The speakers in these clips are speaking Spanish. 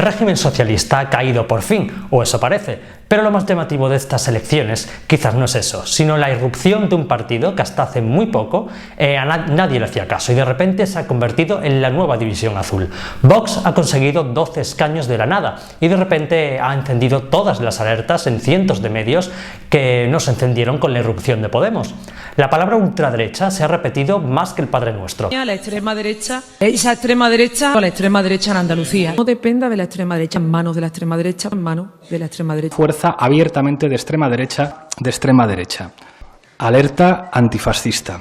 régimen socialista ha caído por fin, o eso parece, pero lo más llamativo de estas elecciones quizás no es eso, sino la irrupción de un partido que hasta hace muy poco nadie le hacía caso y de repente se ha convertido en la nueva división azul. Vox ha conseguido 12 escaños de la nada y de repente ha encendido todas las alertas en cientos de medios que no se encendieron con la irrupción de Podemos. La palabra ultraderecha se ha repetido más que el Padre Nuestro. La extrema derecha, esa extrema derecha o la extrema derecha en Andalucía. No dependa de la extrema derecha, en manos de la extrema derecha, en manos de la extrema derecha. Fuerza abiertamente de extrema derecha. Alerta antifascista.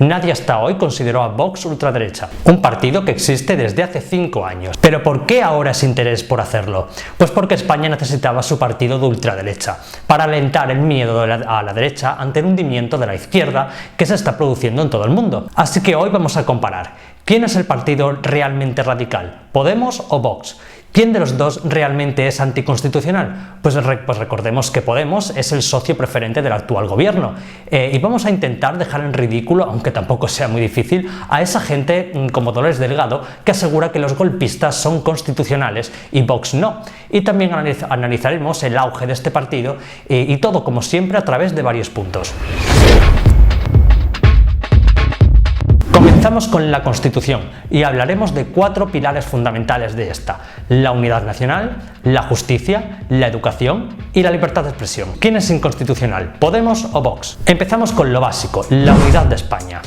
Nadie hasta hoy consideró a Vox ultraderecha, un partido que existe desde hace 5 años. ¿Pero por qué ahora ese interés por hacerlo? Pues porque España necesitaba su partido de ultraderecha, para alentar el miedo a la derecha ante el hundimiento de la izquierda que se está produciendo en todo el mundo. Así que hoy vamos a comparar. ¿Quién es el partido realmente radical? ¿Podemos o Vox? ¿Quién de los dos realmente es anticonstitucional? Pues recordemos que Podemos es el socio preferente del actual gobierno y vamos a intentar dejar en ridículo, aunque tampoco sea muy difícil, a esa gente como Dolores Delgado que asegura que los golpistas son constitucionales y Vox no. Y también analizaremos el auge de este partido y todo como siempre a través de varios puntos. Comenzamos con la Constitución y hablaremos de 4 pilares fundamentales de esta: la unidad nacional, la justicia, la educación y la libertad de expresión. ¿Quién es inconstitucional? ¿Podemos o Vox? Empezamos con lo básico, la unidad de España.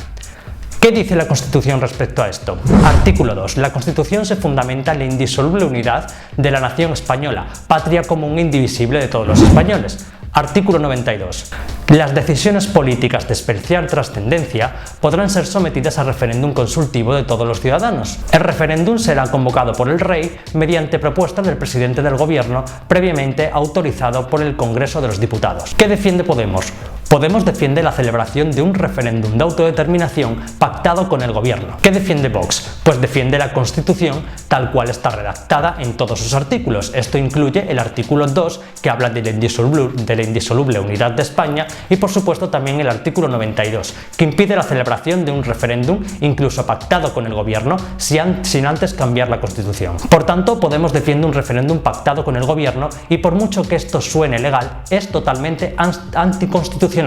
¿Qué dice la Constitución respecto a esto? Artículo 2. La Constitución se fundamenta en la indisoluble unidad de la nación española, patria común e indivisible de todos los españoles. Artículo 92. Las decisiones políticas de especial trascendencia podrán ser sometidas a referéndum consultivo de todos los ciudadanos. El referéndum será convocado por el Rey mediante propuesta del presidente del Gobierno previamente autorizado por el Congreso de los Diputados. ¿Qué defiende Podemos? Podemos defiende la celebración de un referéndum de autodeterminación pactado con el Gobierno. ¿Qué defiende Vox? Pues defiende la Constitución tal cual está redactada en todos sus artículos. Esto incluye el artículo 2 que habla de la indisoluble unidad de España y por supuesto también el artículo 92 que impide la celebración de un referéndum incluso pactado con el Gobierno sin antes cambiar la Constitución. Por tanto, Podemos defiende un referéndum pactado con el Gobierno y por mucho que esto suene legal, es totalmente anticonstitucional.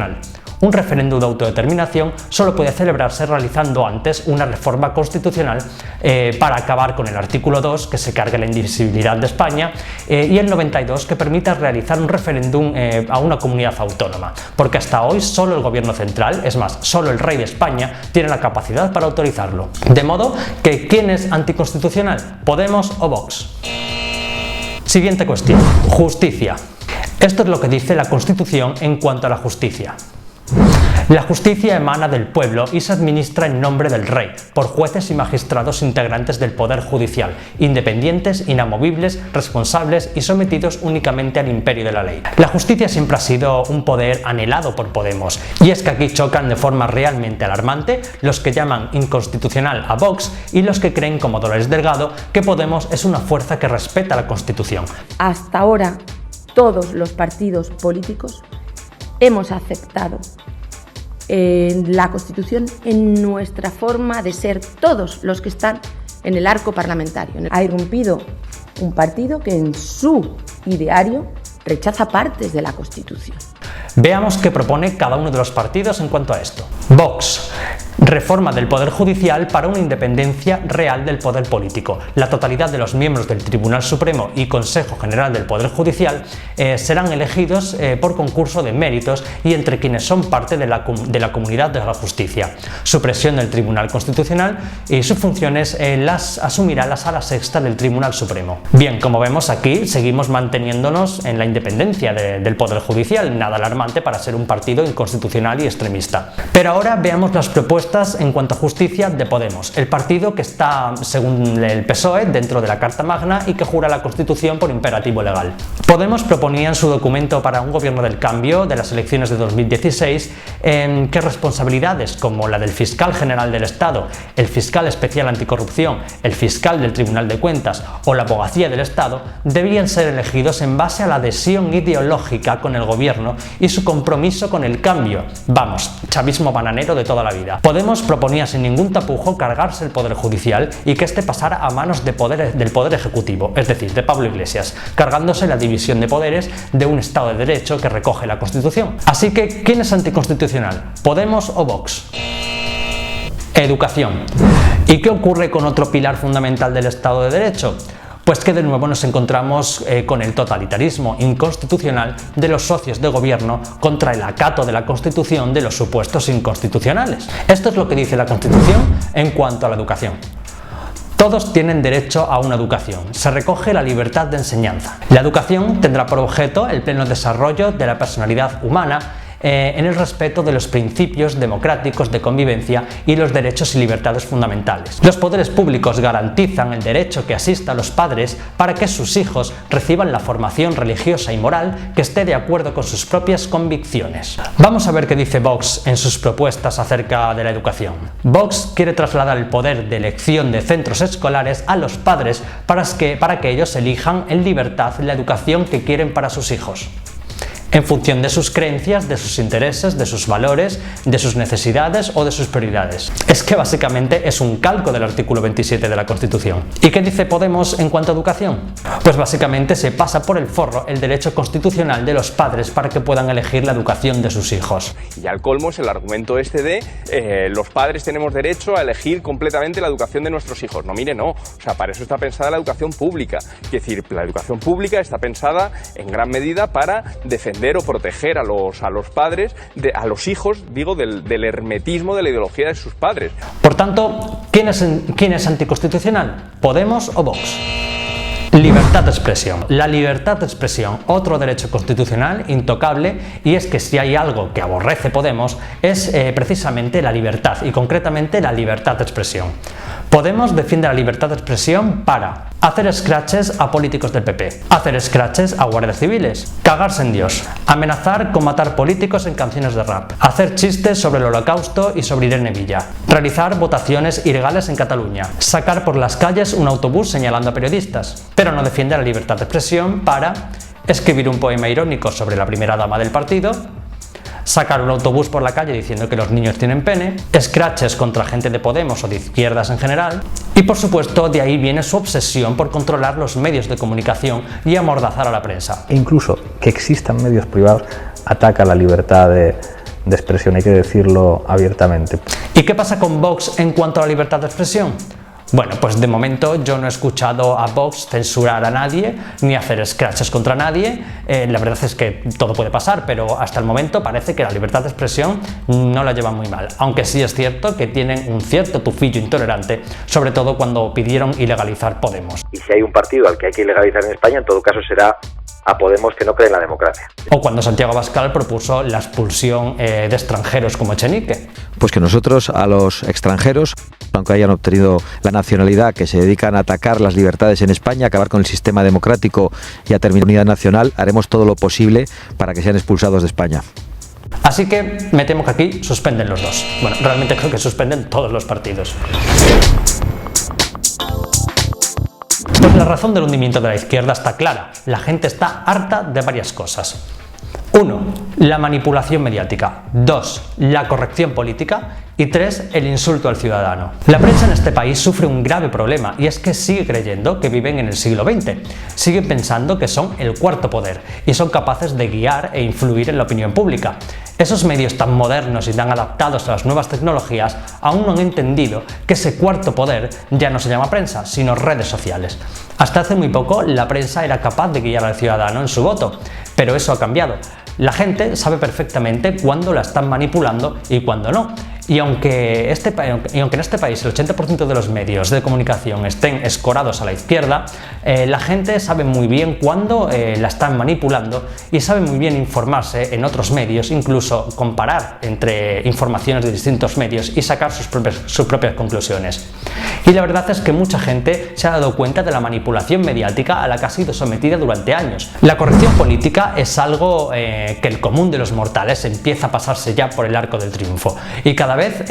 Un referéndum de autodeterminación solo puede celebrarse realizando antes una reforma constitucional para acabar con el artículo 2 que se cargue la indivisibilidad de España y el 92 que permita realizar un referéndum a una comunidad autónoma, porque hasta hoy solo el gobierno central, es más, solo el Rey de España tiene la capacidad para autorizarlo. De modo que ¿quién es anticonstitucional? ¿Podemos o Vox? Siguiente cuestión. Justicia. Esto es lo que dice la Constitución en cuanto a la justicia. La justicia emana del pueblo y se administra en nombre del Rey, por jueces y magistrados integrantes del Poder Judicial, independientes, inamovibles, responsables y sometidos únicamente al imperio de la ley. La justicia siempre ha sido un poder anhelado por Podemos, y es que aquí chocan de forma realmente alarmante los que llaman inconstitucional a Vox y los que creen, como Dolores Delgado, que Podemos es una fuerza que respeta la Constitución. Hasta ahora, todos los partidos políticos hemos aceptado la Constitución en nuestra forma de ser, todos los que están en el arco parlamentario. Ha irrumpido un partido que en su ideario rechaza partes de la Constitución. Veamos qué propone cada uno de los partidos en cuanto a esto. Vox. Reforma del Poder Judicial para una independencia real del poder político. La totalidad de los miembros del Tribunal Supremo y Consejo General del Poder Judicial serán elegidos por concurso de méritos y entre quienes son parte de la comunidad de la justicia. Supresión del Tribunal Constitucional y sus funciones las asumirá la Sala Sexta del Tribunal Supremo. Bien, como vemos aquí, seguimos manteniéndonos en la independencia del Poder Judicial, nada alarmante para ser un partido inconstitucional y extremista. Pero ahora veamos las propuestas en cuanto a justicia de Podemos, el partido que está, según el PSOE, dentro de la Carta Magna y que jura la Constitución por imperativo legal. Podemos proponía en su documento para un gobierno del cambio de las elecciones de 2016 que responsabilidades como la del fiscal general del Estado, el fiscal especial anticorrupción, el fiscal del Tribunal de Cuentas o la abogacía del Estado debían ser elegidos en base a la adhesión ideológica con el gobierno y su compromiso con el cambio. Vamos, chavismo bananero de toda la vida. Podemos proponía sin ningún tapujo cargarse el Poder Judicial y que éste pasara a manos del Poder Ejecutivo, es decir, de Pablo Iglesias, cargándose la división de poderes de un Estado de Derecho que recoge la Constitución. Así que, ¿quién es anticonstitucional? ¿Podemos o Vox? Educación. ¿Y qué ocurre con otro pilar fundamental del Estado de Derecho? Pues que de nuevo nos encontramos con el totalitarismo inconstitucional de los socios de gobierno contra el acato de la Constitución de los supuestos inconstitucionales. Esto es lo que dice la Constitución en cuanto a la educación. Todos tienen derecho a una educación. Se recoge la libertad de enseñanza. La educación tendrá por objeto el pleno desarrollo de la personalidad humana en el respeto de los principios democráticos de convivencia y los derechos y libertades fundamentales. Los poderes públicos garantizan el derecho que asista a los padres para que sus hijos reciban la formación religiosa y moral que esté de acuerdo con sus propias convicciones. Vamos a ver qué dice Vox en sus propuestas acerca de la educación. Vox quiere trasladar el poder de elección de centros escolares a los padres para que ellos elijan en libertad la educación que quieren para sus hijos, en función de sus creencias, de sus intereses, de sus valores, de sus necesidades o de sus prioridades. Es que básicamente es un calco del artículo 27 de la Constitución. ¿Y qué dice Podemos en cuanto a educación? Pues básicamente se pasa por el forro el derecho constitucional de los padres para que puedan elegir la educación de sus hijos. Y al colmo es el argumento este de los padres tenemos derecho a elegir completamente la educación de nuestros hijos. No, mire, no. O sea, para eso está pensada la educación pública. Es decir, la educación pública está pensada en gran medida para defender o proteger a los padres, a los hijos, digo, del hermetismo de la ideología de sus padres. Por tanto, ¿quién es anticonstitucional? ¿Podemos o Vox? Libertad de expresión. La libertad de expresión, otro derecho constitucional intocable, y es que si hay algo que aborrece Podemos es precisamente la libertad, y concretamente la libertad de expresión. Podemos defiende la libertad de expresión para hacer scratches a políticos del PP, hacer scratches a guardias civiles, cagarse en Dios, amenazar con matar políticos en canciones de rap, hacer chistes sobre el Holocausto y sobre Irene Villa, realizar votaciones ilegales en Cataluña, sacar por las calles un autobús señalando a periodistas, pero no defiende la libertad de expresión para escribir un poema irónico sobre la primera dama del partido, sacar un autobús por la calle diciendo que los niños tienen pene, scratches contra gente de Podemos o de izquierdas en general, y por supuesto de ahí viene su obsesión por controlar los medios de comunicación y amordazar a la prensa. E incluso que existan medios privados ataca la libertad de expresión, hay que decirlo abiertamente. ¿Y qué pasa con Vox en cuanto a la libertad de expresión? Bueno, pues de momento yo no he escuchado a Vox censurar a nadie, ni hacer scratches contra nadie. La verdad es que todo puede pasar, pero hasta el momento parece que la libertad de expresión no la llevan muy mal. Aunque sí es cierto que tienen un cierto tufillo intolerante, sobre todo cuando pidieron ilegalizar Podemos. Y si hay un partido al que hay que ilegalizar en España, en todo caso será a Podemos, que no cree en la democracia. O cuando Santiago Abascal propuso la expulsión de extranjeros como Echenique. Pues que nosotros a los extranjeros, aunque hayan obtenido la nacionalidad, que se dedican a atacar las libertades en España, acabar con el sistema democrático y a terminar la unidad nacional, haremos todo lo posible para que sean expulsados de España. Así que me temo que aquí suspenden los dos. Bueno, realmente creo que suspenden todos los partidos. Pues la razón del hundimiento de la izquierda está clara. La gente está harta de varias cosas. 1. La manipulación mediática. 2. La corrección política. Y 3. El insulto al ciudadano. La prensa en este país sufre un grave problema, y es que sigue creyendo que viven en el siglo XX. Siguen pensando que son el cuarto poder y son capaces de guiar e influir en la opinión pública. Esos medios tan modernos y tan adaptados a las nuevas tecnologías aún no han entendido que ese cuarto poder ya no se llama prensa, sino redes sociales. Hasta hace muy poco la prensa era capaz de guiar al ciudadano en su voto, pero eso ha cambiado. La gente sabe perfectamente cuándo la están manipulando y cuándo no. Y aunque en este país el 80% de los medios de comunicación estén escorados a la izquierda, la gente sabe muy bien cuándo la están manipulando y sabe muy bien informarse en otros medios, incluso comparar entre informaciones de distintos medios y sacar sus propias conclusiones. Y la verdad es que mucha gente se ha dado cuenta de la manipulación mediática a la que ha sido sometida durante años. La corrección política es algo que el común de los mortales empieza a pasarse ya por el arco del triunfo, y cada cada vez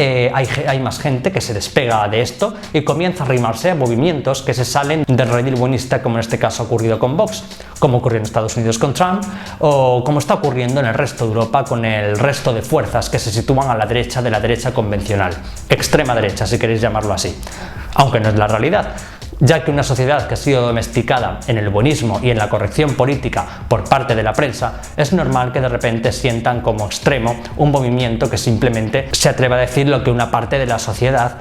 hay más gente que se despega de esto y comienza a arrimarse a movimientos que se salen del redil buenista, como en este caso ha ocurrido con Vox, como ocurrió en Estados Unidos con Trump, o como está ocurriendo en el resto de Europa con el resto de fuerzas que se sitúan a la derecha de la derecha convencional, extrema derecha si queréis llamarlo así, aunque no es la realidad, ya que una sociedad que ha sido domesticada en el buenismo y en la corrección política por parte de la prensa, es normal que de repente sientan como extremo un movimiento que simplemente se atreve a decir lo que una parte de la sociedad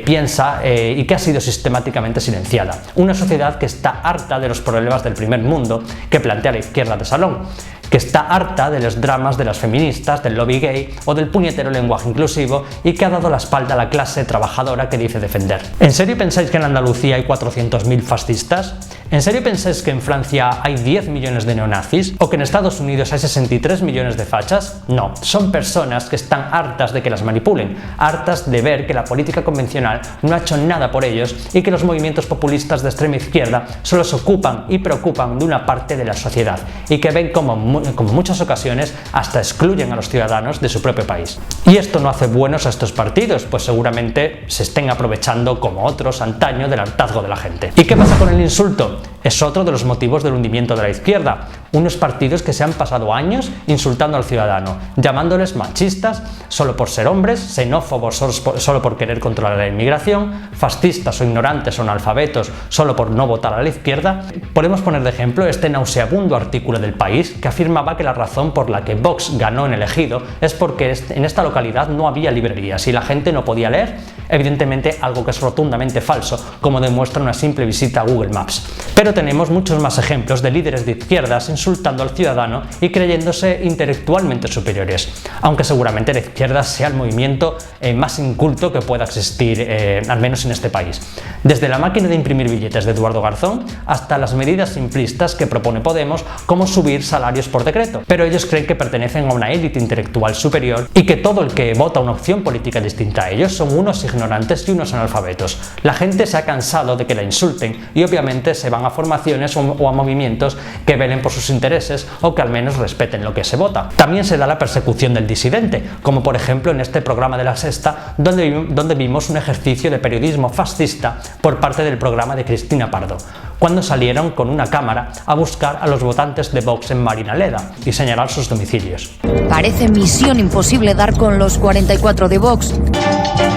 piensa y que ha sido sistemáticamente silenciada. Una sociedad que está harta de los problemas del primer mundo que plantea la izquierda de salón, que está harta de los dramas de las feministas, del lobby gay o del puñetero lenguaje inclusivo y que ha dado la espalda a la clase trabajadora que dice defender. ¿En serio pensáis que en Andalucía hay 400.000 fascistas? ¿En serio pensáis que en Francia hay 10 millones de neonazis? ¿O que en Estados Unidos hay 63 millones de fachas? No, son personas que están hartas de que las manipulen, hartas de ver que la política convencional no ha hecho nada por ellos y que los movimientos populistas de extrema izquierda solo se ocupan y preocupan de una parte de la sociedad y que ven como en muchas ocasiones hasta excluyen a los ciudadanos de su propio país. Y esto no hace buenos a estos partidos, pues seguramente se estén aprovechando como otros antaño del hartazgo de la gente. ¿Y qué pasa con el insulto? Es otro de los motivos del hundimiento de la izquierda. Unos partidos que se han pasado años insultando al ciudadano, llamándoles machistas solo por ser hombres, xenófobos solo por querer controlar la inmigración, fascistas o ignorantes o analfabetos solo por no votar a la izquierda. Podemos poner de ejemplo este nauseabundo artículo del País que afirmaba que la razón por la que Vox ganó en el Ejido es porque en esta localidad no había librerías y la gente no podía leer. Evidentemente algo que es rotundamente falso, como demuestra una simple visita a Google Maps. Pero tenemos muchos más ejemplos de líderes de izquierdas insultando al ciudadano y creyéndose intelectualmente superiores, aunque seguramente la izquierda sea el movimiento más inculto que pueda existir, al menos en este país. Desde la máquina de imprimir billetes de Eduardo Garzón hasta las medidas simplistas que propone Podemos, como subir salarios por decreto. Pero ellos creen que pertenecen a una élite intelectual superior y que todo el que vota una opción política distinta a ellos son unos ignorantes y unos analfabetos. La gente se ha cansado de que la insulten y obviamente se van a formaciones o a movimientos que velen por sus intereses o que al menos respeten lo que se vota. También se da la persecución del disidente, como por ejemplo en este programa de La Sexta, donde vimos un ejercicio de periodismo fascista por parte del programa de Cristina Pardo, cuando salieron con una cámara a buscar a los votantes de Vox en Marinaleda y señalar sus domicilios. Parece misión imposible dar con los 44 de Vox.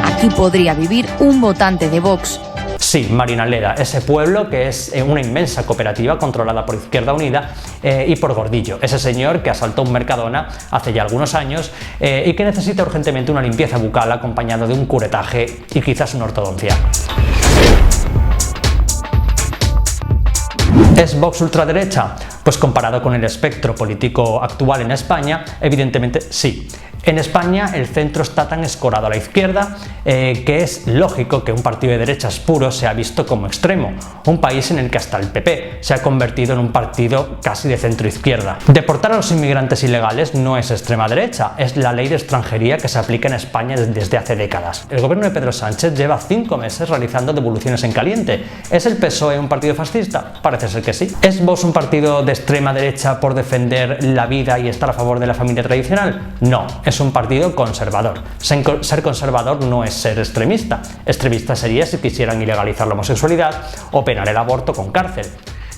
Aquí podría vivir un votante de Vox. Sí, Marinaleda, ese pueblo que es una inmensa cooperativa controlada por Izquierda Unida y por Gordillo, ese señor que asaltó un Mercadona hace ya algunos años y que necesita urgentemente una limpieza bucal acompañado de un curetaje y quizás una ortodoncia. ¿Es Vox ultraderecha? Pues comparado con el espectro político actual en España, evidentemente sí. En España el centro está tan escorado a la izquierda que es lógico que un partido de derechas puro sea visto como extremo, un país en el que hasta el PP se ha convertido en un partido casi de centro izquierda. Deportar a los inmigrantes ilegales no es extrema derecha, es la ley de extranjería que se aplica en España desde hace décadas. El gobierno de Pedro Sánchez lleva 5 meses realizando devoluciones en caliente. ¿Es el PSOE un partido fascista? Parece ser que sí. ¿Es Vox un partido de extrema derecha por defender la vida y estar a favor de la familia tradicional? No. Es un partido conservador. Ser conservador no es ser extremista. Extremista sería si quisieran ilegalizar la homosexualidad o penar el aborto con cárcel.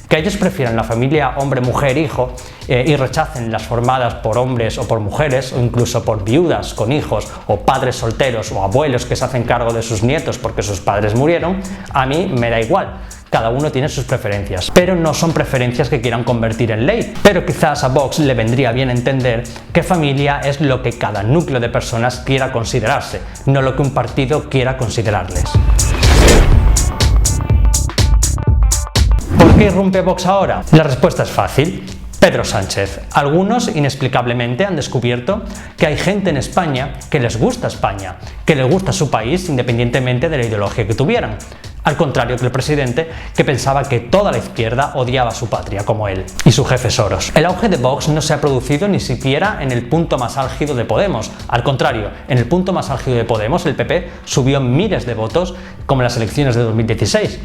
Que ellos prefieran la familia hombre, mujer, hijo y rechacen las formadas por hombres o por mujeres o incluso por viudas con hijos o padres solteros o abuelos que se hacen cargo de sus nietos porque sus padres murieron, a mí me da igual. Cada uno tiene sus preferencias, pero no son preferencias que quieran convertir en ley. Pero quizás a Vox le vendría bien entender que familia es lo que cada núcleo de personas quiera considerarse, no lo que un partido quiera considerarles. ¿Por qué irrumpe Vox ahora? La respuesta es fácil. Pedro Sánchez. Algunos, inexplicablemente, han descubierto que hay gente en España que les gusta España, que les gusta su país independientemente de la ideología que tuvieran. Al contrario que el presidente, que pensaba que toda la izquierda odiaba a su patria, como él, y su jefe Soros. El auge de Vox no se ha producido ni siquiera en el punto más álgido de Podemos. Al contrario, en el punto más álgido de Podemos, el PP subió miles de votos, como en las elecciones de 2016.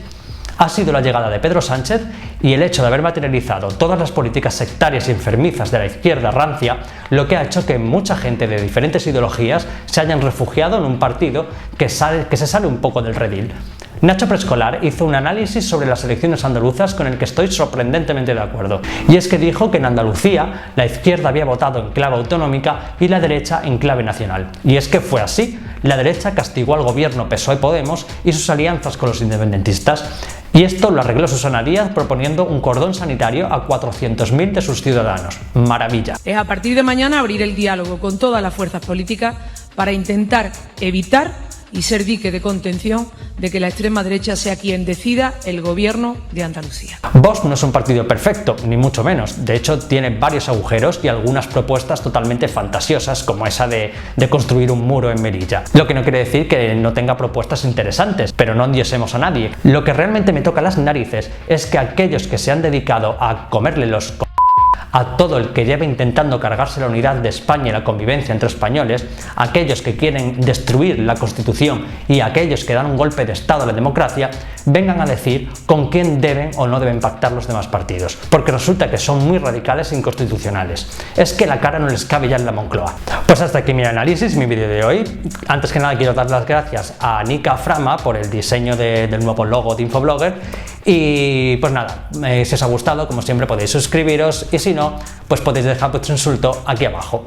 Ha sido la llegada de Pedro Sánchez y el hecho de haber materializado todas las políticas sectarias y enfermizas de la izquierda rancia lo que ha hecho que mucha gente de diferentes ideologías se hayan refugiado en un partido que se sale un poco del redil. Nacho Preescolar hizo un análisis sobre las elecciones andaluzas con el que estoy sorprendentemente de acuerdo. Y es que dijo que en Andalucía la izquierda había votado en clave autonómica y la derecha en clave nacional. Y es que fue así. La derecha castigó al gobierno PSOE-Podemos y sus alianzas con los independentistas. Y esto lo arregló Susana Díaz proponiendo un cordón sanitario a 400.000 de sus ciudadanos. Maravilla. Es a partir de mañana abrir el diálogo con todas las fuerzas políticas para intentar evitar y ser dique de contención de que la extrema derecha sea quien decida el gobierno de Andalucía. Vox no es un partido perfecto, ni mucho menos. De hecho, tiene varios agujeros y algunas propuestas totalmente fantasiosas, como esa de construir un muro en Melilla. Lo que no quiere decir que no tenga propuestas interesantes, pero no endiosemos a nadie. Lo que realmente me toca las narices es que aquellos que se han dedicado a comerle los a todo el que lleva intentando cargarse la unidad de España y la convivencia entre españoles, aquellos que quieren destruir la Constitución y aquellos que dan un golpe de Estado a la democracia, vengan a decir con quién deben o no deben pactar los demás partidos, porque resulta que son muy radicales e inconstitucionales. Es que la cara no les cabe ya en la Moncloa. Pues hasta aquí mi análisis, mi vídeo de hoy. Antes que nada quiero dar las gracias a Nika Frama por el diseño del nuevo logo de Infoblogger. Y pues nada, si os ha gustado, como siempre podéis suscribiros y si no, pues podéis dejar vuestro insulto aquí abajo.